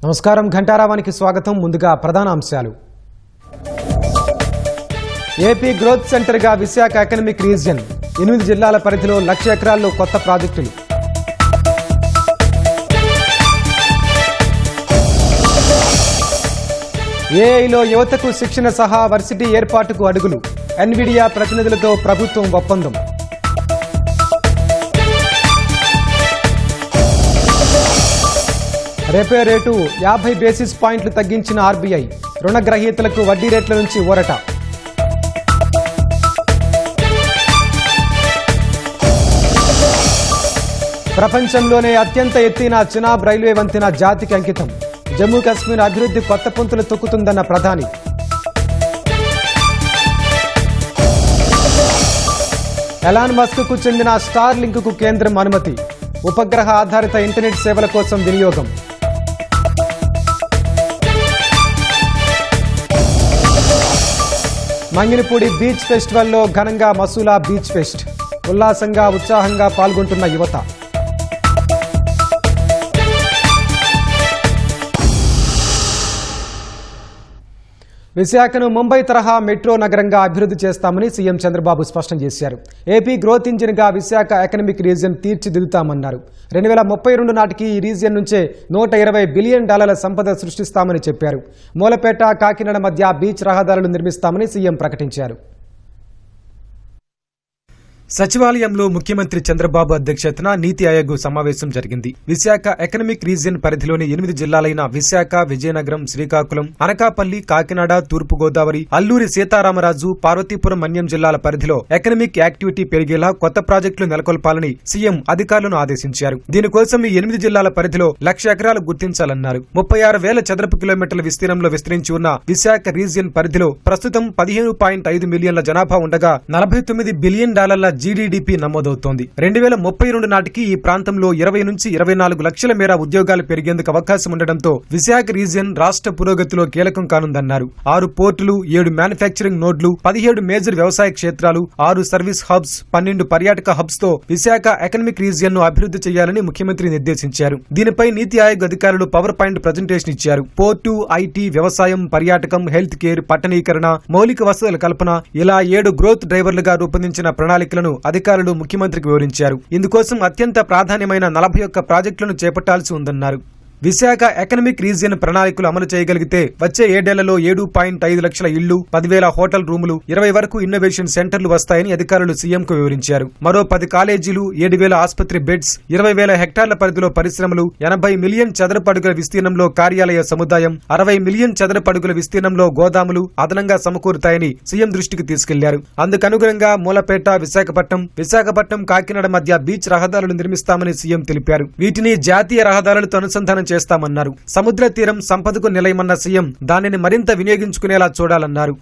నమస్కారం. ఘంటారావానికి స్వాగతం. ముందుగా ప్రధాన అంశాలు. ఏపీ గ్రోత్ సెంటర్గా విశాఖ ఎకనమిక్ రీజియన్. 8 జిల్లాల పరిధిలో 1,00,000 ఎకరాల్లో కొత్త ప్రాజెక్టులు. ఏఐలో యువతకు శిక్షణ సహా వర్సిటీ ఏర్పాటుకు అడుగులు. ఎన్విడియా ప్రతినిధులతో ప్రభుత్వం ఒప్పందం. రెపో రేటు 50 బేసిస్ పాయింట్లు తగ్గించిన ఆర్బీఐ. రుణగ్రహీతలకు వడ్డీ రేట్ల నుంచి ఊరట. ప్రపంచంలోనే అత్యంత ఎత్తైన చినాబ్ రైల్వే వంతెన జాతికి అంకితం. జమ్మూ కాశ్మీర్ అభివృద్ధి కొత్త పుంతలు తొక్కుతుందన్న ప్రధాని. ఎలాన్ మస్క్ కు చెందిన స్టార్ లింక్ కు కేంద్రం అనుమతి. ఉపగ్రహ ఆధారిత ఇంటర్నెట్ సేవల కోసం వినియోగం. మంగినపూడి బీచ్ ఫెస్టివల్లో ఘనంగా మసూలా బీచ్ ఫెస్ట్. ఉల్లాసంగా ఉత్సాహంగా పాల్గొంటున్న యువత. విశాఖను ముంబై తరహా మెట్రో నగరంగా అభివృద్ధి చేస్తామని సీఎం చంద్రబాబు స్పష్టం చేశారు. ఏపీ గ్రోత్ ఇంజిన్గా విశాఖ ఎకనమిక్ రీజియన్ తీర్చిదిద్దుతామన్నారు. 2032 నాటికి ఈ రీజియన్ నుంచే $120 బిలియన్ సంపద సృష్టిస్తామని చెప్పారు. మూలపేట కాకినాడ మధ్య బీచ్ రహదారులు నిర్మిస్తామని సీఎం ప్రకటించారు. సచివాలయంలో ముఖ్యమంత్రి చంద్రబాబు అధ్యక్షతన నీతి ఆయోగ్ సమావేశం జరిగింది. విశాఖ ఎకనమిక్ రీజియన్ పరిధిలోని 8 జిల్లాలైన విశాఖ, విజయనగరం, శ్రీకాకుళం, అనకాపల్లి, కాకినాడ, తూర్పుగోదావరి, అల్లూరి సీతారామరాజు, పార్వతీపురం, మన్యం జిల్లాల పరిధిలో ఎకనమిక్ యాక్టివిటీ పెరిగేలా కొత్త ప్రాజెక్టులు నెలకొల్పాలని సీఎం అధికారులను ఆదేశించారు. దీనికోసం ఈ 8 జిల్లాల పరిధిలో 1,00,000 ఎకరాలు గుర్తించాలన్నారు. 36,000 చదరపు కిలోమీటర్ల విస్తీర్ణంలో విస్తరించి ఉన్న విశాఖ రీజియన్ పరిధిలో ప్రస్తుతం 15.5 మిలియన్ల జనాభా ఉండగా $49 బిలియన్ జీడీపీ నమోదవుతోంది. 2032 నాటికి ఈ ప్రాంతంలో 20 నుంచి 24 లక్షల మేర ఉద్యోగాలు పెరిగేందుకు అవకాశం ఉండడంతో విశాఖ రీజియన్ రాష్ట్ర పురోగతిలో కీలకం కానుందన్నారు. 6 పోర్టులు, 7 మ్యానుఫ్యాక్చరింగ్ నోడ్లు, 17 మేజర్ వ్యవసాయ క్షేత్రాలు, 6 సర్వీస్ హబ్స్, 12 పర్యాటక హబ్స్ తో విశాఖ ఎకనమిక్ రీజియన్ ను అభివృద్ధి చేయాలని ముఖ్యమంత్రి నిర్దేశించారు. దీనిపై నీతి ఆయోగ్ అధికారులు పవర్ పాయింట్ ప్రజెంటేషన్ ఇచ్చారు. పోర్టు, ఐటీ, వ్యవసాయం, పర్యాటకం, హెల్త్ కేర్, పట్టణీకరణ, మౌలిక వసతుల కల్పన ఇలా 7 గ్రోత్ డ్రైవర్లుగా రూపొందించిన ప్రణాళికలను అధికారులు ముఖ్యమంత్రికి వివరించారు. ఇందుకోసం అత్యంత ప్రాధాన్యమైన 41 ప్రాజెక్టులను చేపట్టాల్సి ఉందన్నారు. విశాఖ ఎకనమిక్ రీజియన్ ప్రణాళికలు అమలు చేయగలిగితే వచ్చే 7 ఏళ్లలో 7.5 లక్షల ఇళ్లు, 10,000 హోటల్ రూములు, 20 వరకు ఇన్నోవేషన్ సెంటర్లు వస్తాయని అధికారులు సీఎంకు వివరించారు. మరో 10 కాలేజీలు, 7,000 ఆసుపత్రి బెడ్స్, 20,000 హెక్టార్ల పరిధిలో పరిశ్రమలు, 80 మిలియన్ చదరపు అడుగుల విస్తీర్ణంలో కార్యాలయ సముదాయం, 60 మిలియన్ చదరపు అడుగుల విస్తీర్ణంలో గోదాములు అదనంగా సమకూరుతాయని సీఎం దృష్టికి తీసుకెళ్లారు. అందుకనుగుణంగా మూలపేట, విశాఖపట్నం, కాకినాడ మధ్య బీచ్ రహదారులు నిర్మిస్తామని సీఎం తెలిపారు. వీటిని జాతీయ రహదారులతో అనుసంధానం చేస్తామన్నారు. సముద్ర తీరం సంపదకు నిలయమన్న సీఎం దానిని మరింత వినియోగించుకునేలా చూడాలన్నారు.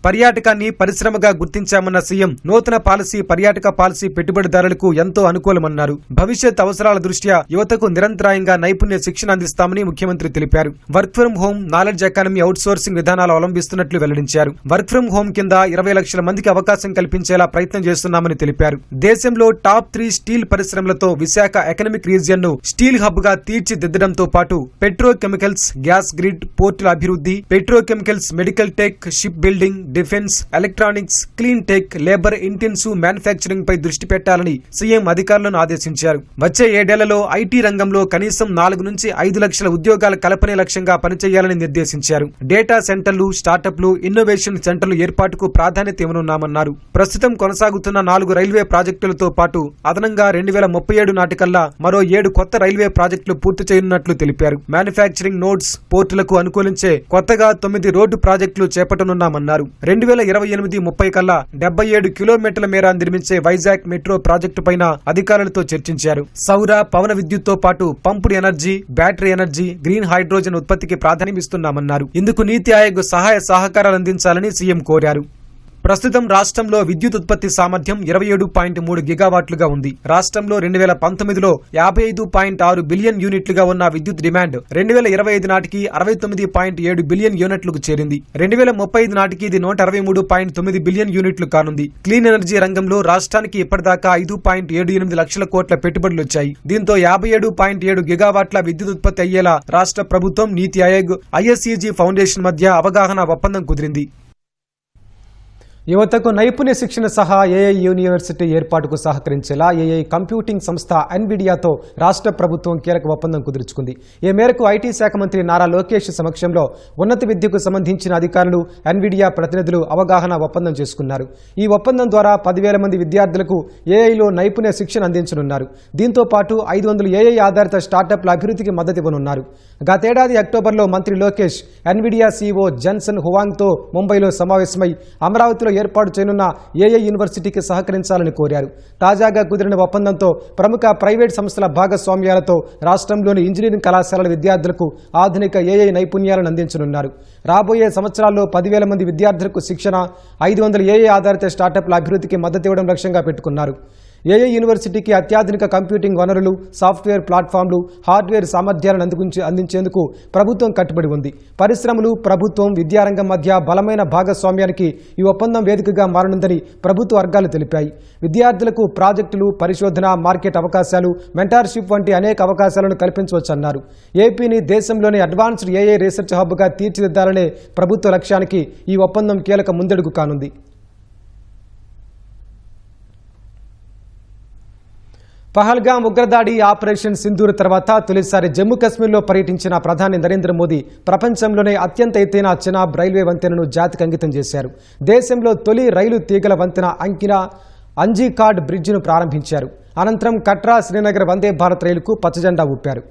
పర్యాటకాన్ని పరిశ్రమగా గుర్తించామన్న సీఎం నూతన పాలసీ పర్యాటక పాలసీ పెట్టుబడిదారులకు ఎంతో అనుకూలమన్నారు. భవిష్యత్ అవసరాల దృష్ట్యా యువతకు నిరంతరాయంగా నైపుణ్య శిక్షణ అందిస్తామని ముఖ్యమంత్రి తెలిపారు. Work from home, knowledge economy outsourcing విధానాలు అవలంబిస్తున్నట్లు వెల్లడించారు. వర్క్ ఫ్రం హోం కింద 20 లక్షల మందికి అవకాశం కల్పించేలా ప్రయత్నం చేస్తున్నామని తెలిపారు. దేశంలో టాప్ 3 స్టీల్ పరిశ్రమలతో విశాఖ ఎకనమిక్ రీజియన్ ను స్టీల్ హబ్ గా తీర్చిదిద్దడంతో పాటు పెట్రోకెమికల్స్, గ్యాస్ గ్రిడ్, పోర్టుల అభివృద్ధి, petrochemicals, medical tech, ship building, defence, electronics, clean tech, labour intensive manufacturing పై దృష్టి పెట్టాలని సీఎం అధికారులను ఆదేశించారు. వచ్చే 7 ఏళ్లలో ఐటీ రంగంలో కనీసం 4 నుంచి 5 లక్షల ఉద్యోగాల కల్పనే లక్ష్యంగా పనిచేయాలని నిర్దేశించారు. డేటా సెంటర్లు, స్టార్టప్లు, ఇన్నోవేషన్ సెంటర్లు ఏర్పాటుకు ప్రాధాన్యత ఇవ్వనున్నామన్నారు. ప్రస్తుతం కొనసాగుతున్న 4 రైల్వే ప్రాజెక్టులతో పాటు అదనంగా 2037 నాటికల్లా మరో 7 కొత్త రైల్వే ప్రాజెక్టులు పూర్తి చేయనున్నట్లు తెలిపారు. మ్యానుఫ్యాక్చరింగ్ నోడ్స్, పోర్టులకు అనుకూలించే కొత్తగా 9 రోడ్డు ప్రాజెక్టులు చేపట్టనున్నామన్నారు. 2028-30 కల్లా 77 కిలోమీటర్ల మేర నిర్మించే వైజాగ్ మెట్రో ప్రాజెక్టు పైన అధికారులతో చర్చించారు. సౌర, పవన విద్యుత్తో పాటు పంపుడు energy, battery energy, green hydrogen ఉత్పత్తికి ప్రాధాన్యమిస్తున్నామన్నారు. ఇందుకు నీతి ఆయోగ్ సహాయ సహకారాలు అందించాలని సీఎం కోరారు. ప్రస్తుతం రాష్ట్రంలో విద్యుత్ ఉత్పత్తి సామర్థ్యం 27.3 గిగావాట్లుగా ఉంది. రాష్ట్రంలో 2019లో 55.6 బిలియన్ యూనిట్లుగా ఉన్న విద్యుత్ డిమాండ్ 2025 నాటికి 69.7 బిలియన్ యూనిట్లకు చేరింది. 2035 నాటికి ఇది 163.9 బిలియన్ యూనిట్లు కానుంది. క్లీన్ ఎనర్జీ రంగంలో రాష్ట్రానికి ఇప్పటిదాకా 5.78 లక్షల కోట్ల పెట్టుబడులొచ్చాయి. దీంతో 57.7 గిగావాట్ల విద్యుత్ ఉత్పత్తి అయ్యేలా రాష్ట్ర ప్రభుత్వం, నీతి ఆయోగ్, ఐఎస్ఈజీ ఫౌండేషన్ మధ్య అవగాహన ఒప్పందం కుదిరింది. యువతకు నైపుణ్య శిక్షణ సహా ఏఐ యూనివర్సిటీ ఏర్పాటుకు సహకరించేలా ఏఐ కంప్యూటింగ్ సంస్థ ఎన్విడియాతో రాష్ట్ర ప్రభుత్వం కీలక ఒప్పందం కుదుర్చుకుంది. ఈ మేరకు ఐటీ శాఖ మంత్రి నారా లోకేష్ సమక్షంలో ఉన్నత విద్యకు సంబంధించిన అధికారులు, ఎన్విడియా ప్రతినిధులు అవగాహన ఒప్పందం చేసుకున్నారు. ఈ ఒప్పందం ద్వారా 10,000 మంది విద్యార్థులకు ఏఐలో నైపుణ్య శిక్షణ అందించనున్నారు. దీంతో పాటు 500 ఏఐ ఆధారిత స్టార్టప్ల అభివృద్ధికి మద్దతివ్వనున్నారు. గతేడాది అక్టోబర్లో మంత్రి లోకేష్ ఎన్విడియా సీఈఓ జెన్సన్ హువాంగ్తో ముంబైలో సమావేశమై అమరావతిలో ఏర్పాటు చేయనున్న ఏఐ యూనివర్సిటీకి సహకరించాలని కోరారు. తాజాగా కుదిరిన ఒప్పందంతో ప్రముఖ ప్రైవేట్ సంస్థల భాగస్వామ్యాలతో రాష్ట్రంలోని ఇంజనీరింగ్ కళాశాలల విద్యార్థులకు ఆధునిక ఏఐ నైపుణ్యాలను అందించనున్నారు. రాబోయే సంవత్సరాల్లో 10,000 మంది విద్యార్థులకు శిక్షణ, 500 ఏఐ ఆధారిత స్టార్టప్ల అభివృద్ధికి మద్దతు ఇవ్వడం లక్ష్యంగా పెట్టుకున్నారు. ఏఐ యూనివర్సిటీకి అత్యాధునిక కంప్యూటింగ్ వనరులు, సాఫ్ట్వేర్ ప్లాట్ఫామ్లు, హార్డ్వేర్ సామర్థ్యాలను అందించేందుకు ప్రభుత్వం కట్టుబడి ఉంది. పరిశ్రమలు, ప్రభుత్వం, విద్యారంగం మధ్య బలమైన భాగస్వామ్యానికి ఈ ఒప్పందం వేదికగా మారనుందని ప్రభుత్వ వర్గాలు తెలిపాయి. విద్యార్థులకు ప్రాజెక్టులు, పరిశోధన, మార్కెట్ అవకాశాలు, మెంటార్షిప్ వంటి అనేక అవకాశాలను కల్పించవచ్చన్నారు. ఏపీని దేశంలోని అడ్వాన్స్డ్ ఏఐ రీసెర్చ్ హబ్గా తీర్చిదిద్దాలనే ప్రభుత్వ లక్ష్యానికి ఈ ఒప్పందం కీలక ముందడుగు కానుంది. పహల్గాం ఉగ్రదాడి ఆపరేషన్ సింధూర్ తర్వాత తొలిసారి జమ్మూ కాశ్మీర్లో పర్యటించిన ప్రధాని నరేంద్ర మోదీ ప్రపంచంలోనే అత్యంత ఎత్తైన చినాబ్ రైల్వే వంతెనను జాతికి అంకితం చేశారు. దేశంలో తొలి రైలు తీగల వంతెన అంకిన అంజీకాడ్ బ్రిడ్జిను ప్రారంభించారు. అనంతరం కట్రా శ్రీనగర్ వందే భారత్ రైలుకు పచ్చజెండా ఊపారు.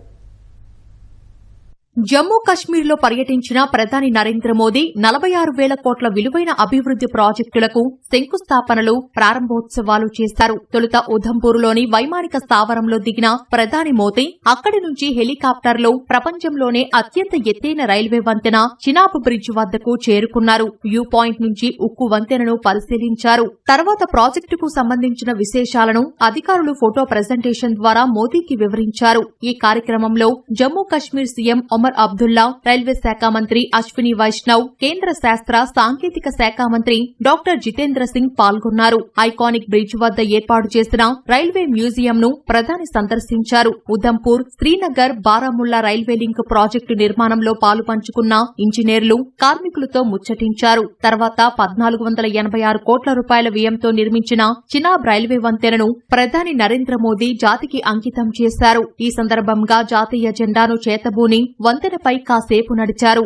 జమ్మూ కశ్మీర్లో పర్యటించిన ప్రధాని నరేంద్ర మోదీ 46,000 కోట్ల విలువైన అభివృద్ది ప్రాజెక్టులకు శంకుస్థాపనలు, ప్రారంభోత్సవాలు చేశారు. తొలుత ఉధంపూర్లోని వైమానిక స్థావరంలో దిగిన ప్రధాని మోదీ అక్కడి నుంచి హెలికాప్టర్లో ప్రపంచంలోనే అత్యంత ఎత్తైన రైల్వే వంతెన చినాబ్ బ్రిడ్జ్ వద్దకు చేరుకున్నారు. వ్యూ పాయింట్ నుంచి ఉక్కు వంతెనను పరిశీలించారు. తర్వాత ప్రాజెక్టుకు సంబంధించిన విశేషాలను అధికారులు ఫోటో ప్రెజెంటేషన్ ద్వారా మోదీకి వివరించారు. ఈ కార్యక్రమంలో జమ్మూ కశ్మీర్ సీఎం ఒమర్ అబ్దుల్లా, రైల్వే శాఖ మంత్రి అశ్విని వైష్ణవ్, కేంద్ర శాస్త్ర సాంకేతిక శాఖ మంత్రి డాక్టర్ జితేంద్ర సింగ్ పాల్గొన్నారు. ఐకానిక్ బ్రిడ్జ్ వద్ద ఏర్పాటు చేసిన రైల్వే మ్యూజియంను ప్రధాని సందర్శించారు. Udhampur, Srinagar, Baramulla railway link project నిర్మాణంలో పాలుపంచుకున్న ఇంజనీర్లు, కార్మికులతో ముచ్చటించారు. తర్వాత 1,486 కోట్ల రూపాయల వ్యయంతో నిర్మించిన చినాబ్ రైల్వే వంతెనను ప్రధాని నరేంద్ర మోదీ జాతికి అంకితం చేశారు. ఈ సందర్భంగా జాతీయ జెండాను చేతబూని వంతెనపై కాసేపు నడిచారు.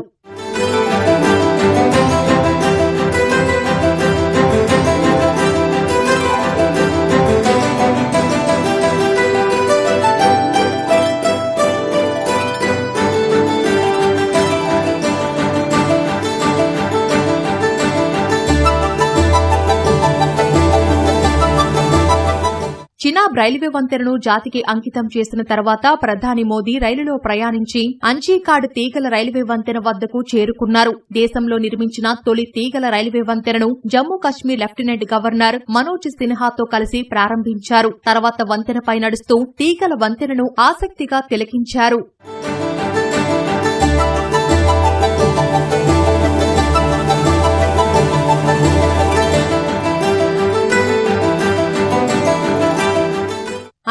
చినాబ్ రైల్వే వంతెనను జాతికి అంకితం చేసిన తర్వాత ప్రధాని మోదీ రైలులో ప్రయాణించి అంజీకాడ్ తీగల రైల్వే వంతెన వద్దకు చేరుకున్నారు. దేశంలో నిర్మించిన తొలి తీగల రైల్వే వంతెనను జమ్మూ కశ్మీర్ లెఫ్టినెంట్ గవర్నర్ మనోజ్ సిన్హాతో కలిసి ప్రారంభించారు. తర్వాత వంతెనపై నడుస్తూ తీగల వంతెనను ఆసక్తిగా తిలకించారు.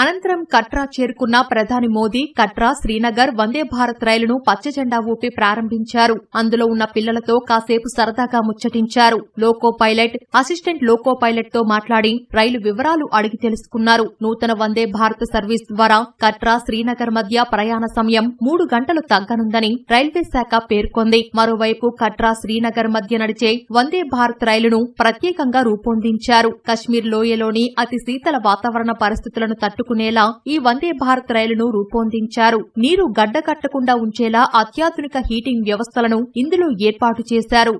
అనంతరం కట్రా చేరుకున్న ప్రధాని మోదీ కట్రా శ్రీనగర్ వందే భారత్ రైలును పచ్చజెండా ఊపి ప్రారంభించారు. అందులో ఉన్న పిల్లలతో కాసేపు సరదాగా ముచ్చటించారు. Loco pilot, assistant loco pilot తో మాట్లాడి రైలు వివరాలు అడిగి తెలుసుకున్నారు. నూతన వందే భారత్ సర్వీస్ ద్వారా కట్రా శ్రీనగర్ మధ్య ప్రయాణ సమయం 3 గంటలు తగ్గనుందని రైల్వే శాఖ పేర్కొంది. మరోవైపు కట్రా శ్రీనగర్ మధ్య నడిచే వందే భారత్ రైలును ప్రత్యేకంగా రూపొందించారు. కశ్మీర్ లోయలోని అతి శీతల వాతావరణ పరిస్థితులను తట్టుకునేలా ఈ వందే భారత్ రైలును రూపొందించారు. నీరు గడ్డకట్టకుండా ఉంచేలా అత్యాధునిక హీటింగ్ వ్యవస్థలను ఇందులో ఏర్పాటు చేశారు.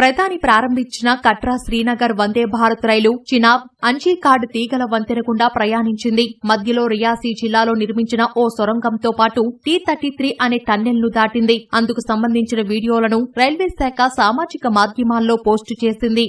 ప్రధాని ప్రారంభించిన కట్రా శ్రీనగర్ వందే భారత్ రైలు చినాబ్ అంచీకాడ్ తీగల వంతెన గుండా ప్రయాణించింది. మధ్యలో రియాసీ జిల్లాలో నిర్మించిన ఓ సొరంగంతో పాటు T-33 అనే టన్నెల్ను దాటింది. అందుకు సంబంధించిన వీడియోలను రైల్వే శాఖ సామాజిక మాధ్యమాల్లో పోస్టు చేసింది.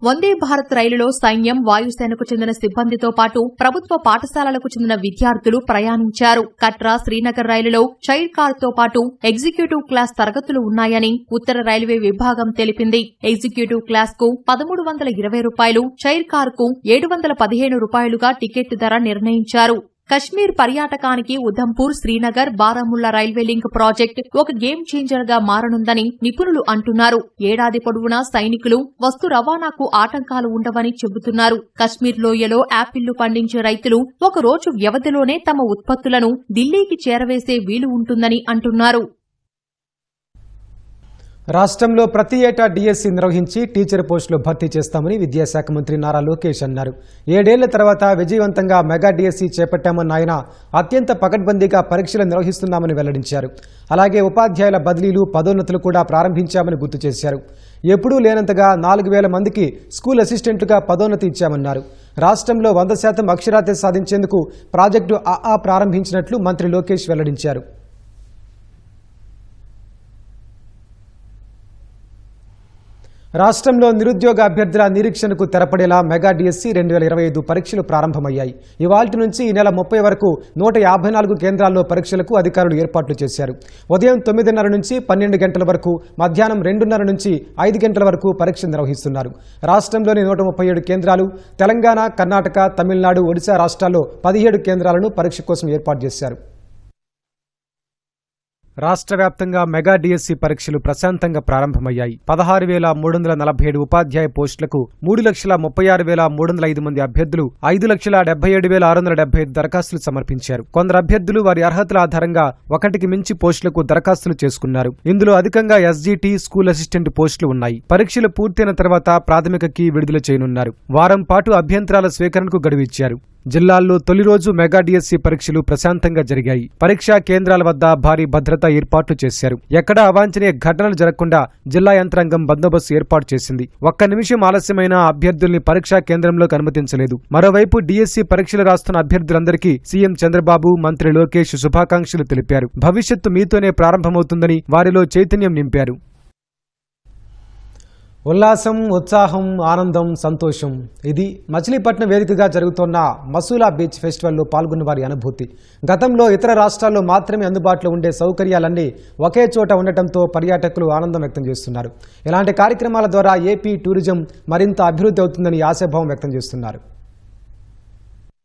వందే భారత్ రైలులో సైన్యం, వాయుసేనకు చెందిన సిబ్బందితో పాటు ప్రభుత్వ పాఠశాలలకు చెందిన విద్యార్థులు ప్రయాణించారు. కట్రా శ్రీనగర్ రైలులో చైర్ కార్ తో పాటు ఎగ్జిక్యూటివ్ క్లాస్ తరగతులు ఉన్నాయని ఉత్తర రైల్వే విభాగం తెలిపింది. ఎగ్జిక్యూటివ్ క్లాస్ కు $1320, చైర్ కార్ కు $715గా టికెట్ ధర నిర్ణయించారు. కశ్మీర్ పర్యాటకానికి Udhampur, Srinagar, Baramulla railway link project ఒక గేమ్ చేంజర్ గా మారనుందని నిపుణులు అంటున్నారు. ఏడాది పొడవునా సైనికులు, వస్తు రవాణాకు ఆటంకాలు ఉండవని చెబుతున్నారు. కశ్మీర్ లోయలో యాపిళ్లు పండించే రైతులు ఒక రోజు వ్యవధిలోనే తమ ఉత్పత్తులను ఢిల్లీకి చేరవేసే వీలు ఉంటుందని అంటున్నారు. రాష్ట్రంలో ప్రతి ఏటా డిఎస్సి నిర్వహించి టీచర్ పోస్టులు భర్తీ చేస్తామని విద్యాశాఖ మంత్రి నారా లోకేష్ అన్నారు. 7 ఏళ్ల తర్వాత విజయవంతంగా మెగా డిఎస్సి చేపట్టామన్న ఆయన అత్యంత పకడ్బందీగా పరీక్షలు నిర్వహిస్తున్నామని వెల్లడించారు. అలాగే ఉపాధ్యాయుల బదిలీలు, పదోన్నతులు కూడా ప్రారంభించామని గుర్తు చేశారు. ఎప్పుడూ లేనంతగా 4000 మందికి స్కూల్ అసిస్టెంట్లుగా పదోన్నతి ఇచ్చామన్నారు. రాష్ట్రంలో 100% అక్షరాస్యత సాధించేందుకు ప్రాజెక్టు AA ప్రారంభించినట్లు మంత్రి లోకేష్ వెల్లడించారు. రాష్ట్రంలో నిరుద్యోగ అభ్యర్థుల నిరీక్షణకు తెరపడేలా మెగా డిఎస్సి 2025 పరీక్షలు ప్రారంభమయ్యాయి. ఇవాల్టి నుంచి ఈ నెల 30 వరకు 154 కేంద్రాల్లో పరీక్షలకు అధికారులు ఏర్పాట్లు చేశారు. ఉదయం 9:30 నుంచి 12 గంటల వరకు, మధ్యాహ్నం 2:30 నుంచి 5 గంటల వరకు పరీక్ష నిర్వహిస్తున్నారు. రాష్ట్రంలోని 137 కేంద్రాలు, తెలంగాణ, కర్ణాటక, తమిళనాడు, ఒడిశా రాష్ట్రాల్లో 17 కేంద్రాలను పరీక్ష కోసం ఏర్పాటు చేశారు. రాష్ట్ర వ్యాప్తంగా మెగా డిఎస్సి పరీక్షలు ప్రశాంతంగా ప్రారంభమయ్యాయి. 16,347 ఉపాధ్యాయ పోస్టులకు 3,36,305 మంది అభ్యర్థులు 5,77,675 దరఖాస్తులు సమర్పించారు. కొందరు అభ్యర్థులు వారి అర్హతల ఆధారంగా ఒకటికి మించి పోస్టులకు దరఖాస్తులు చేసుకున్నారు. ఇందులో అధికంగా ఎస్జిటి, స్కూల్ అసిస్టెంట్ పోస్టులు ఉన్నాయి. పరీక్షలు పూర్తయిన తర్వాత ప్రాథమిక కీ విడుదల చేయనున్నారు. వారం పాటు అభ్యంతరాల స్వీకరణకు గడువు ఇచ్చారు. జిల్లాల్లో తొలి రోజు మెగా డిఎస్సి పరీక్షలు ప్రశాంతంగా జరిగాయి. పరీక్షా కేంద్రాల వద్ద భారీ భద్రతా ఏర్పాట్లు చేశారు. ఎక్కడా అవాంఛనీయ ఘటనలు జరగకుండా జిల్లా యంత్రాంగం బందోబస్తు ఏర్పాటు చేసింది. ఒక్క నిమిషం ఆలస్యమైన అభ్యర్థుల్ని పరీక్షా కేంద్రంలోకి అనుమతించలేదు. మరోవైపు డిఎస్సి పరీక్షలు రాస్తున్న అభ్యర్థులందరికీ సీఎం చంద్రబాబు, మంత్రి లోకేష్ శుభాకాంక్షలు తెలిపారు. భవిష్యత్తు మీతోనే ప్రారంభమవుతుందని వారిలో చైతన్యం నింపారు. ఉల్లాసం, ఉత్సాహం, ఆనందం, సంతోషం ఇది మచిలీపట్నం వేదికగా జరుగుతోన్న మసూలా బీచ్ ఫెస్టివల్లో పాల్గొన్న వారి అనుభూతి. గతంలో ఇతర రాష్ట్రాల్లో మాత్రమే అందుబాటులో ఉండే సౌకర్యాలన్నీ ఒకే చోట ఉండటంతో పర్యాటకులు ఆనందం వ్యక్తం చేస్తున్నారు. ఇలాంటి కార్యక్రమాల ద్వారా ఏపీ టూరిజం మరింత అభివృద్ధి అవుతుందని ఆశాభావం వ్యక్తం చేస్తున్నారు.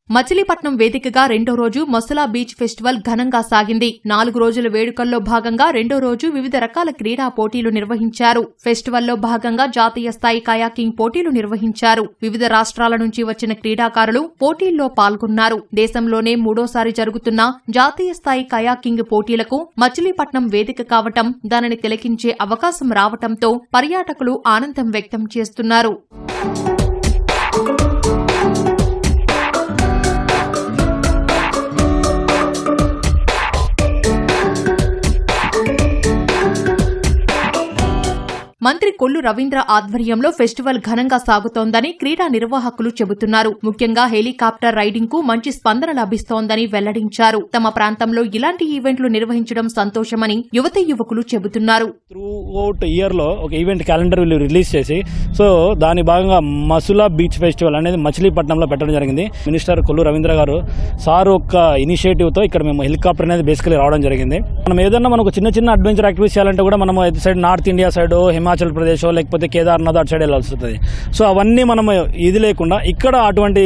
మచిలీపట్నం వేదికగా రెండో రోజు మసూలా బీచ్ ఫెస్టివల్ ఘనంగా సాగింది. 4 రోజుల వేడుకల్లో భాగంగా రెండో రోజు వివిధ రకాల క్రీడా పోటీలు నిర్వహించారు. ఫెస్టివల్లో భాగంగా జాతీయ స్థాయి కయాకింగ్ పోటీలు నిర్వహించారు. వివిధ రాష్ట్రాల నుంచి వచ్చిన క్రీడాకారులు పోటీల్లో పాల్గొన్నారు. దేశంలోనే 3వసారి జరుగుతున్న జాతీయ స్థాయి కయాకింగ్ పోటీలకు మచిలీపట్నం వేదిక కావటం, దానిని తిలకించే అవకాశం రావటంతో పర్యాటకులు ఆనందం వ్యక్తం చేస్తున్నారు. మంత్రి కొల్లు రవీంద్ర ఆధ్వర్యంలో ఫెస్టివల్ ఘనంగా సాగుతోందని క్రీడా నిర్వాహకులు చెబుతున్నారు. ముఖ్యంగా హెలికాప్టర్ రైడింగ్ కు మంచి స్పందన లభిస్తోందని వెల్లడించారు. తమ ప్రాంతంలో ఇలాంటి ఈవెంట్లు నిర్వహించడం సంతోషమని యువతీ యువకులు చెబుతున్నారు. త్రూఅవుట్ ఇయర్ లో ఒక ఈవెంట్ క్యాలెండర్ వీళ్ళు రిలీజ్ చేసి, సో దాని భాగంగా మసూలా బీచ్ ఫెస్టివల్ అనేది మచిలీపట్నంలో పెట్టడం జరిగింది. మినిస్టర్ కొల్లు రవీంద్ర గారు సార్ ఒక ఇనిషియేటివ్ తో ఇక్కడ మేము హెలికాప్టర్ అనేది బేసికలీ రావడం జరిగింది. మనం ఏదన్నా మనకు చిన్న చిన్న అడ్వెంచర్ యాక్టివిటీస్ చేయాలంటే కూడా మనం side north India side, Himachal Arunachal Pradesh లేకపోతే కేదార్నాథ్ అటు సైడ్ వెళ్ళాల్సి వస్తుంది. సో అవన్నీ మనం ఇది లేకుండా ఇక్కడ అటువంటి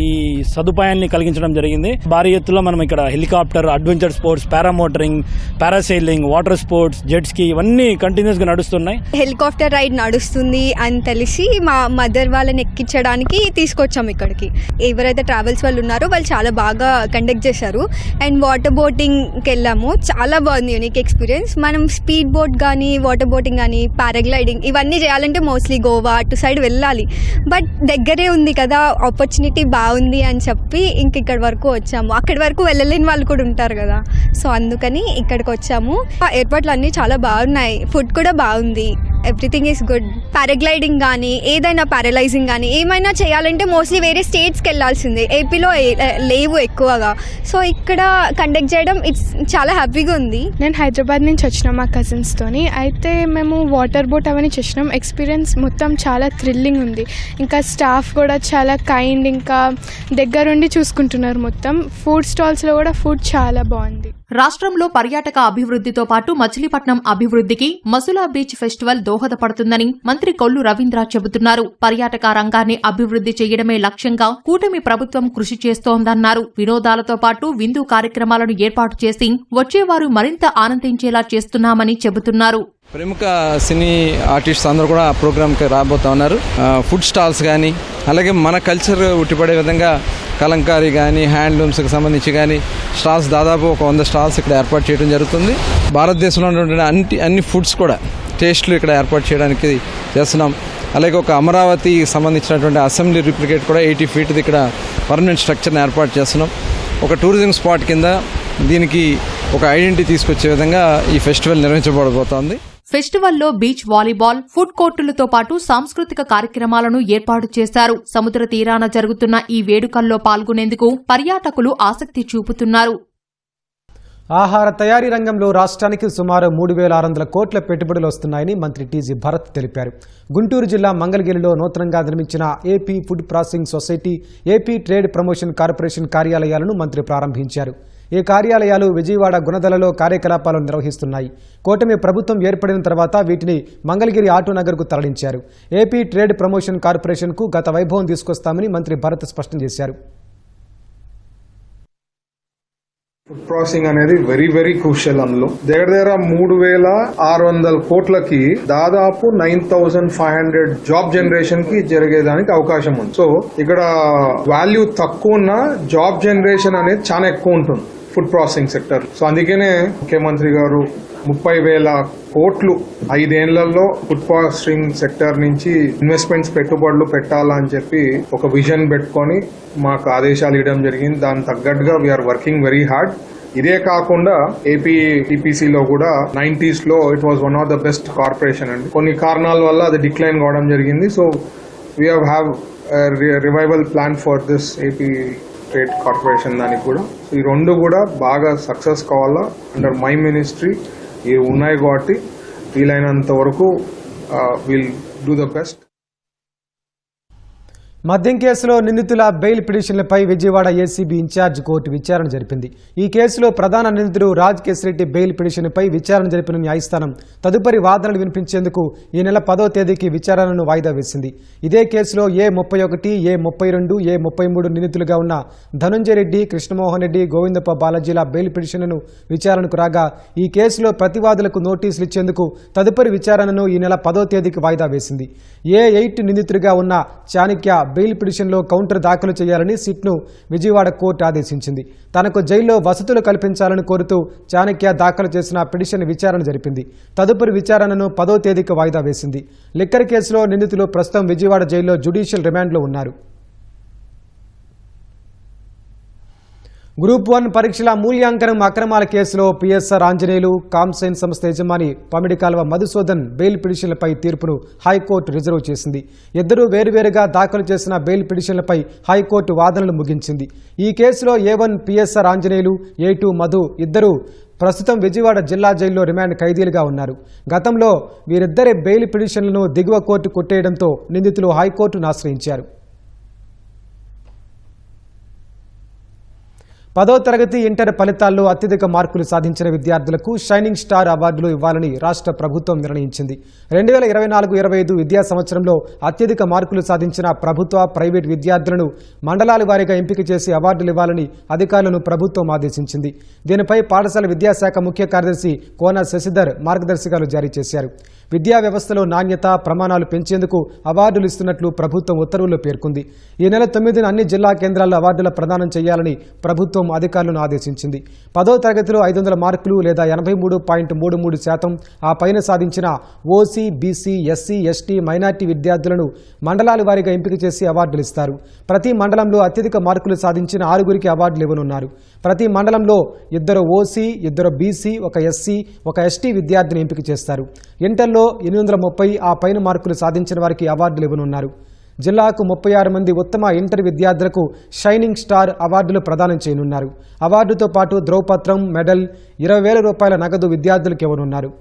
ఈ సదుపాయాన్ని కలిగించడం జరిగింది. భారీ ఎత్తులో మనం ఇక్కడ helicopter, adventure sports, paramotoring, parasailing, water sports, jet ski ఇవన్నీ కంటిన్యూస్గా నడుస్తున్నాయి. హెలికాప్టర్ రైడ్ నడుస్తుంది అని తెలిసి మా మదర్ వాళ్ళని ఎక్కించడానికి తీసుకొచ్చాము ఇక్కడికి. ఎవరైతే ట్రావెల్స్ వాళ్ళు ఉన్నారో వాళ్ళు చాలా బాగా కండక్ట్ చేశారు. అండ్ వాటర్ బోటింగ్కి వెళ్ళాము, చాలా బాగుంది, యూనిక్ ఎక్స్పీరియన్స్. మనం స్పీడ్ బోట్ కానీ, వాటర్ బోటింగ్ కానీ, పారాగ్లైడింగ్ ఇవన్నీ చేయాలంటే మోస్ట్లీ గోవా అటు సైడ్ వెళ్ళాలి. బట్ దగ్గరే ఉంది కదా, ఆపర్చునిటీ బాగుంది అని చెప్పి ఇంక ఇక్కడి వరకు వచ్చాము. అక్కడి వరకు వెళ్ళలేని వాళ్ళు కూడా ఉంటారు కదా, సో అందుకని ఇక్కడికి వచ్చాము. ఏర్పాట్లు అన్నీ చాలా బాగున్నాయి, ఫుడ్ కూడా బాగుంది, ఎవ్రీథింగ్ ఈస్ గుడ్. పారాగ్లైడింగ్ కానీ, ఏదైనా పారలైజింగ్ కానీ ఏమైనా చేయాలంటే మోస్ట్లీ వేరే స్టేట్స్కి వెళ్ళాల్సిందే, ఏపీలో లేవు ఎక్కువగా. సో ఇక్కడ కండక్ట్ చేయడం ఇట్స్ చాలా హ్యాపీగా ఉంది. నేను హైదరాబాద్ నుంచి వచ్చినాం మా కజిన్స్తోని. అయితే మేము వాటర్ బోట్ అవన్నీ చేసినాం. ఎక్స్పీరియన్స్ మొత్తం చాలా థ్రిల్లింగ్ ఉంది. ఇంకా స్టాఫ్ కూడా చాలా కైండ్, ఇంకా దగ్గరుండి చూసుకుంటున్నారు మొత్తం. ఫుడ్ స్టాల్స్లో కూడా ఫుడ్ చాలా బాగుంది. రాష్ట్రంలో పర్యాటక అభివృద్ధితో పాటు మచిలీపట్నం అభివృద్ధికి మసులా బీచ్ ఫెస్టివల్ దోహదపడుతుందని మంత్రి కొల్లు రవీంద్ర చెబుతున్నారు. పర్యాటక రంగాన్ని అభివృద్ధి చేయడమే లక్ష్యంగా కూటమి ప్రభుత్వం కృషి చేస్తోందన్నారు. వినోదాలతో పాటు విందు కార్యక్రమాలను ఏర్పాటు చేసి వచ్చేవారు మరింత ఆనందించేలా చేస్తున్నామని చెబుతున్నారు. ప్రముఖ సినీ ఆర్టిస్ట్స్ అందరూ కూడా ఆ ప్రోగ్రామ్కి రాబోతా ఉన్నారు. ఫుడ్ స్టాల్స్ కానీ, అలాగే మన కల్చర్ ఉట్టిపడే విధంగా కలంకారీ కానీ, హ్యాండ్లూమ్స్కి సంబంధించి కానీ స్టాల్స్ దాదాపు ఒక 100 స్టాల్స్ ఇక్కడ ఏర్పాటు చేయడం జరుగుతుంది. భారతదేశంలో ఉన్నటువంటి అన్ని ఫుడ్స్ కూడా టేస్ట్లు ఇక్కడ ఏర్పాటు చేయడానికి చేస్తున్నాం. అలాగే ఒక అమరావతికి సంబంధించినటువంటి అసెంబ్లీ రిప్లికేట్ కూడా 80 ఫీట్ది ఇక్కడ పర్మనెంట్ స్ట్రక్చర్ని ఏర్పాటు చేస్తున్నాం. ఒక టూరిజం స్పాట్ కింద దీనికి ఒక ఐడెంటిటీ తీసుకొచ్చే విధంగా ఈ ఫెస్టివల్ నిర్వహించబడబోతోంది. ఫెస్టివల్లో బీచ్ వాలీబాల్, ఫుడ్ కోర్టులతో పాటు సాంస్కృతిక కార్యక్రమాలను ఏర్పాటు చేశారు. సముద్ర తీరాన జరుగుతున్న ఈ వేడుకల్లో పాల్గొనేందుకు పర్యాటకులు ఆసక్తి చూపుతున్నారు. ఆహార తయారీ రంగంలో రాష్ట్రానికి సుమారు 3,600 కోట్ల పెట్టుబడులు వస్తున్నాయని మంత్రి టీజీ భరత్ తెలిపారు. గుంటూరు జిల్లా మంగళగిరిలో నూతనంగా నిర్మించిన AP food processing society, AP trade promotion corporation కార్యాలయాలను మంత్రి ప్రారంభించారు. ఈ కార్యాలయాలు విజయవాడ, గుణదలలో కార్యకలాపాలను నిర్వహిస్తున్నాయి. కూటమి ప్రభుత్వం ఏర్పడిన తర్వాత వీటిని మంగళగిరి ఆటోనగర్కు తరలించారు. ఏపీ ట్రేడ్ ప్రమోషన్ కార్పొరేషన్కు గత వైభవం తీసుకొస్తామని మంత్రి భరత్ స్పష్టం చేశారు. ఫుడ్ ప్రాసెసింగ్ అనేది వెరీ క్రూషియల్. అందులో దగ్గర 3,600 కోట్లకి దాదాపు 9,500 జాబ్ జనరేషన్ కి జరిగేదానికి అవకాశం ఉంది. సో ఇక్కడ వాల్యూ తక్కువ ఉన్న జాబ్ జనరేషన్ అనేది చాలా ఎక్కువ ఉంటుంది ఫుడ్ ప్రాసెసింగ్ సెక్టర్. సో అందుకనే ముఖ్యమంత్రి గారు 30,000 కోట్లు 5 ఏళ్లలో ఫుడ్ ప్రాసెసింగ్ సెక్టర్ నుంచి ఇన్వెస్ట్మెంట్స్, పెట్టుబడులు పెట్టాలని చెప్పి ఒక విజన్ పెట్టుకొని మాకు ఆదేశాలు ఇవ్వడం జరిగింది. దాని తగ్గట్టుగా వీఆర్ వర్కింగ్ వెరీ హార్డ్. ఇదే కాకుండా ఏపీ టీపీసీలో కూడా 90s లో it was one of the best corporation అండి. కొన్ని కారణాల వల్ల అది డిక్లైన్ కావడం జరిగింది. So we have revival plan for this AP trade corporation. దానికి కూడా ఈ రెండు కూడా బాగా సక్సెస్ కావాలా అండర్ మై మినిస్ట్రీ ఇవి ఉన్నాయి కాబట్టి వీలైనంత వరకు విల్ డూ ద బెస్ట్. మద్యం కేసులో నిందితుల బెయిల్ పిటిషన్లపై విజయవాడ ఏసీబీ ఇన్ఛార్జ్ కోర్టు విచారణ జరిపింది. ఈ కేసులో ప్రధాన నిందితుడు రాజ్ కేశరెడ్డి బెయిల్ పిటిషన్పై విచారణ జరిపిన న్యాయస్థానం తదుపరి వాదనలు వినిపించేందుకు ఈ నెల 10వ తేదీకి విచారణను వాయిదా వేసింది. ఇదే కేసులో A31, A32, A33 నిందితులుగా ఉన్న ధనుంజయ రెడ్డి, కృష్ణమోహన్ రెడ్డి, గోవిందప్ప బాలాజీల బెయిల్ పిటిషన్లను విచారణకు రాగా ఈ కేసులో ప్రతివాదులకు నోటీసులు ఇచ్చేందుకు తదుపరి విచారణను ఈ నెల 10వ తేదీకి వాయిదా వేసింది. A8 నిందితుడిగా ఉన్న చాణక్య బెయిల్ పిటిషన్లో కౌంటర్ దాఖలు చేయాలని సిట్ను విజయవాడ కోర్టు ఆదేశించింది. తనకు జైల్లో వసతులు కల్పించాలని కోరుతూ చాణక్య దాఖలు చేసిన పిటిషన్ విచారణ జరిపింది. తదుపరి విచారణను 10వ తేదీకి వాయిదా వేసింది. లిక్కర్ కేసులో నిందితులు ప్రస్తుతం విజయవాడ జైల్లో జ్యుడిషియల్ రిమాండ్లో ఉన్నారు. గ్రూప్ 1 పరీక్షల మూల్యాంకనం అక్రమాల కేసులో పిఎస్ఆర్ ఆంజనేయులు, కామ్సైన్ సంస్థ యజమాని పమిడి కాల్వ మధుసూదన్ బెయిల్ పిటిషన్లపై తీర్పును హైకోర్టు రిజర్వ్ చేసింది. ఇద్దరూ వేరువేరుగా దాఖలు చేసిన బెయిల్ పిటిషన్లపై హైకోర్టు వాదనలు ముగించింది. ఈ కేసులో A1 PSR Anjaneyulu, A2 Madhu ఇద్దరూ ప్రస్తుతం విజయవాడ జిల్లా జైల్లో రిమాండ్ ఖైదీలుగా ఉన్నారు. గతంలో వీరిద్దరి బెయిల్ పిటిషన్లను దిగువ కోర్టు కొట్టేయడంతో నిందితులు హైకోర్టును ఆశ్రయించారు. 10వ తరగతి ఇంటర్ ఫలితాల్లో అత్యధిక మార్కులు సాధించిన విద్యార్థులకు షైనింగ్ స్టార్ అవార్డులు ఇవ్వాలని రాష్ట్ర ప్రభుత్వం నిర్ణయించింది. 2024-25 విద్యా సంవత్సరంలో అత్యధిక మార్కులు సాధించిన ప్రభుత్వ, ప్రైవేట్ విద్యార్థులను మండలాల వారీగా ఎంపిక చేసి అవార్డులు ఇవ్వాలని అధికారులను ప్రభుత్వం ఆదేశించింది. దీనిపై పాఠశాల విద్యాశాఖ ముఖ్య కార్యదర్శి కోన శశిధర్ మార్గదర్శకాలు జారీ చేశారు. విద్యా వ్యవస్థలో నాణ్యత, ప్రమాణాలు పెంచేందుకు అవార్డులు ఇస్తున్నట్లు ప్రభుత్వం ఉత్తర్వుల్లో పేర్కొంది. ఈ నెల 9న అన్ని జిల్లా కేంద్రాల్లో అవార్డుల ప్రదానం చేయాలని ప్రభుత్వం అధికారులను ఆదేశించింది. 10వ తరగతిలో 500 మార్కులు లేదా 83.33% ఆ పైన సాధించిన OC, BC, SC, ST, minority విద్యార్థులను మండలాల వారీగా ఎంపిక చేసి అవార్డులు ఇస్తారు. ప్రతి మండలంలో అత్యధిక మార్కులు సాధించిన 6గురికి అవార్డులు ఇవ్వనున్నారు. ప్రతి మండలంలో 2 ఓసీ, 2 బీసీ, 1 ఎస్సీ, 1 ఎస్టీ విద్యార్థిని ఎంపిక చేస్తారు. ఇంటర్లో 830 ఆ పైన మార్కులు సాధించిన వారికి అవార్డులు ఇవ్వనున్నారు. జిల్లాకు 36 మంది ఉత్తమ ఇంటర్ విద్యార్థులకు షైనింగ్ స్టార్ అవార్డులు ప్రదానం చేయనున్నారు. అవార్డుతో పాటు ధ్రువపత్రం, మెడల్, 20,000 రూపాయల నగదు విద్యార్థులకు ఇవ్వనున్నారు.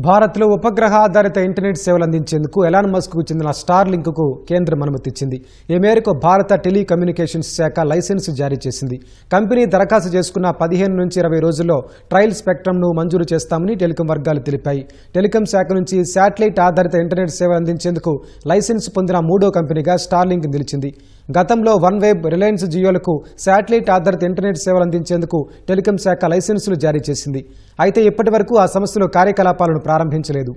భారత్లో ఉపగ్రహ ఆధారిత ఇంటర్నెట్ సేవలు అందించేందుకు ఎలాన్ మస్క్కు చెందిన స్టార్ లింక్కు కేంద్రం అనుమతిచ్చింది. ఈ మేరకు భారత టెలికమ్యూనికేషన్స్ శాఖ లైసెన్స్ జారీ చేసింది. కంపెనీ దరఖాస్తు చేసుకున్న 15 నుంచి 20 రోజుల్లో ట్రయల్ స్పెక్ట్రమ్ను మంజూరు చేస్తామని టెలికాం వర్గాలు తెలిపాయి. టెలికాం శాఖ నుంచి శాటిలైట్ ఆధారిత ఇంటర్నెట్ సేవలు అందించేందుకు లైసెన్స్ పొందిన 3వ కంపెనీగా స్టార్ లింక్ నిలిచింది. గతంలో వన్వెబ్, రిలయన్స్ జియోలకు శాటిలైట్ ఆధారిత ఇంటర్నెట్ సేవలు అందించేందుకు టెలికాం శాఖ లైసెన్సులు జారీ చేసింది. అయితే ఇప్పటి వరకు ఆ సంస్థలు కార్యకలాపాలను ప్రారంభించలేదు.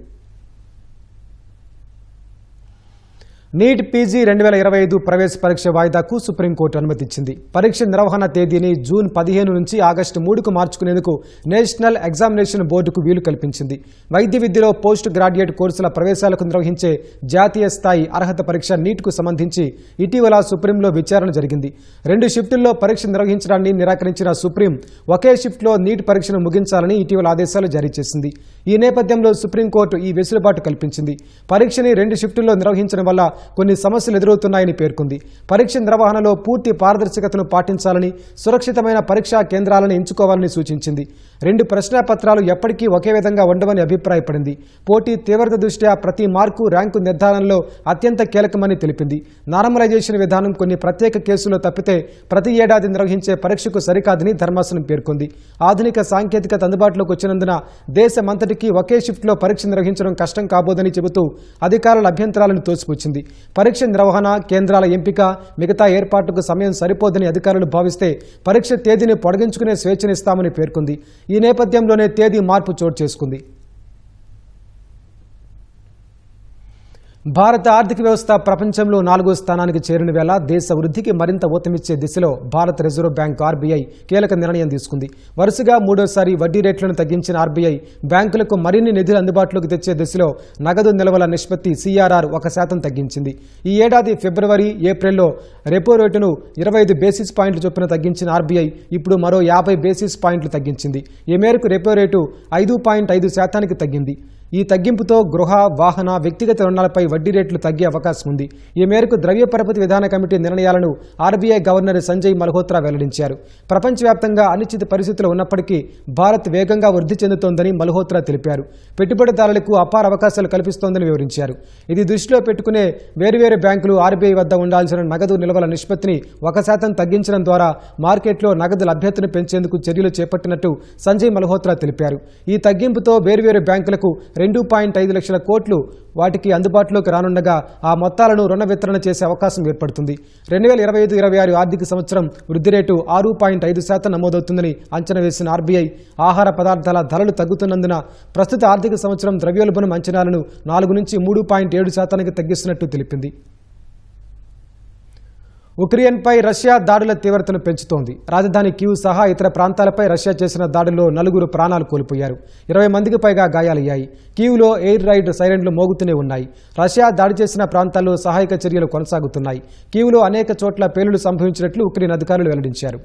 నీట్ పీజీ 2025 ప్రవేశ పరీక్ష వాయిదాకు సుప్రీంకోర్టు అనుమతిచ్చింది. పరీక్ష నిర్వహణ తేదీని జూన్ 15 నుంచి ఆగస్టు 3కు మార్చుకునేందుకు నేషనల్ ఎగ్జామినేషన్ బోర్డుకు వీలు కల్పించింది. వైద్య విద్యలో పోస్ట్ గ్రాడ్యుయేట్ కోర్సుల ప్రవేశాలకు నిర్వహించే జాతీయ స్థాయి అర్హత పరీక్ష నీట్కు సంబంధించి ఇటీవల సుప్రీంలో విచారణ జరిగింది. 2 షిఫ్టుల్లో పరీక్ష నిర్వహించడాన్ని నిరాకరించిన సుప్రీం ఒకే షిఫ్ట్లో నీట్ పరీక్షను ముగించాలని ఇటీవల ఆదేశాలు జారీ చేసింది. ఈ నేపథ్యంలో సుప్రీంకోర్టు ఈ వెసులుబాటు కల్పించింది. పరీక్షని 2 షిఫ్టుల్లో నిర్వహించడం వల్ల కొన్ని సమస్యలు ఎదురవుతున్నాయని పేర్కొంది. పరీక్ష నిర్వహణలో పూర్తి పారదర్శకతను పాటించాలని, సురక్షితమైన పరీక్షా కేంద్రాలను ఎంచుకోవాలని సూచించింది. 2 ప్రశ్నాపత్రాలు ఎప్పటికీ ఒకే విధంగా ఉండవని అభిప్రాయపడింది. పోటీ తీవ్రత దృష్ట్యా ప్రతి మార్కు ర్యాంకు నిర్ధారణలో అత్యంత కీలకమని తెలిపింది. నార్మలైజేషన్ విధానం కొన్ని ప్రత్యేక కేసుల్లో తప్పితే ప్రతి ఏడాది నిర్వహించే పరీక్షకు సరికాదని ధర్మాసనం పేర్కొంది. ఆధునిక సాంకేతికత అందుబాటులోకి వచ్చినందున దేశమంతటికీ ఒకే షిఫ్ట్లో పరీక్ష నిర్వహించడం కష్టం కాబోదని చెబుతూ అధికారుల అభ్యంతరాలను తోసిపుచ్చింది. పరీక్ష నిర్వహణ, కేంద్రాల ఎంపిక, మిగతా ఏర్పాటుకు సమయం సరిపోదని అధికారులు భావిస్తే పరీక్ష తేదీని పొడిగించుకునే స్వేచ్ఛనిస్తామని పేర్కొంది. ఈ నేపథ్యంలోనే తేదీ మార్పు చోటు చేసుకుంది. భారత ఆర్థిక వ్యవస్థ ప్రపంచంలో 4వ స్థానానికి చేరిన వేళ దేశ వృద్ధికి మరింత ఊతమిచ్చే దిశలో భారత రిజర్వ్ బ్యాంక్ ఆర్బీఐ కీలక నిర్ణయం తీసుకుంది. వరుసగా 3వసారి వడ్డీ రేట్లను తగ్గించిన ఆర్బీఐ బ్యాంకులకు మరిన్ని నిధులు అందుబాటులోకి తెచ్చే దిశలో నగదు నిల్వల నిష్పత్తి CRR 1% తగ్గించింది. ఈ ఏడాది ఫిబ్రవరి, ఏప్రిల్లో రెపో రేటును 25 బేసిస్ పాయింట్లు చొప్పున తగ్గించిన ఆర్బీఐ ఇప్పుడు మరో 50 బేసిస్ పాయింట్లు తగ్గించింది. ఈ మేరకు రెపో రేటు 5.5% తగ్గింది. ఈ తగ్గింపుతో గృహ, వాహన, వ్యక్తిగత రుణాలపై వడ్డీ రేట్లు తగ్గే అవకాశం ఉంది. ఈ మేరకు ద్రవ్య పరపతి విధాన కమిటీ నిర్ణయాలను ఆర్బీఐ గవర్నర్ సంజయ్ మల్హోత్రా వెల్లడించారు. ప్రపంచవ్యాప్తంగా అనిశ్చిత పరిస్థితులు ఉన్నప్పటికీ భారత్ వేగంగా వృద్ధి చెందుతోందని మల్హోత్రా తెలిపారు. పెట్టుబడిదారులకు అపార అవకాశాలు కల్పిస్తోందని వివరించారు. ఇది దృష్టిలో పెట్టుకునే వేర్వేరు బ్యాంకులు ఆర్బీఐ వద్ద ఉండాల్సిన నగదు నిల్వల నిష్పత్తిని 1% తగ్గించడం ద్వారా మార్కెట్లో నగదు లభ్యతను పెంచేందుకు చర్యలు చేపట్టినట్టు సంజయ్ మల్హోత్రా తెలిపారు. ఈ తగ్గింపుతో వేర్వేరు బ్యాంకులకు 2.5 లక్షల కోట్లు వాటికి అందుబాటులోకి రానుండగా ఆ మొత్తాలను రుణ వితరణ చేసే అవకాశం ఏర్పడుతుంది. 2025-26 ఆర్థిక సంవత్సరం వృద్ధి రేటు 6.5% నమోదవుతుందని అంచనా వేసిన ఆర్బీఐ ఆహార పదార్థాల ధరలు తగ్గుతున్నందున ప్రస్తుత ఆర్థిక సంవత్సరం ద్రవ్యోల్బణం అంచనాలను 4 నుంచి 3.7% తగ్గిస్తున్నట్టు తెలిపింది. ఉక్రెయిన్పై రష్యా దాడుల తీవ్రతను పెంచుతోంది. రాజధాని కీవ్ సహా ఇతర ప్రాంతాలపై రష్యా చేసిన దాడుల్లో 4 ప్రాణాలు కోల్పోయారు. 20 మందికి పైగా గాయాలయ్యాయి. కీవ్లో ఎయిర్ రైడ్ సైరన్లు మోగుతూనే ఉన్నాయి. రష్యా దాడి చేసిన ప్రాంతాల్లో సహాయక చర్యలు కొనసాగుతున్నాయి. కీవ్లో అనేక చోట్ల పేలుళ్లు సంభవించినట్లు ఉక్రెయిన్ అధికారులు వెల్లడించారు.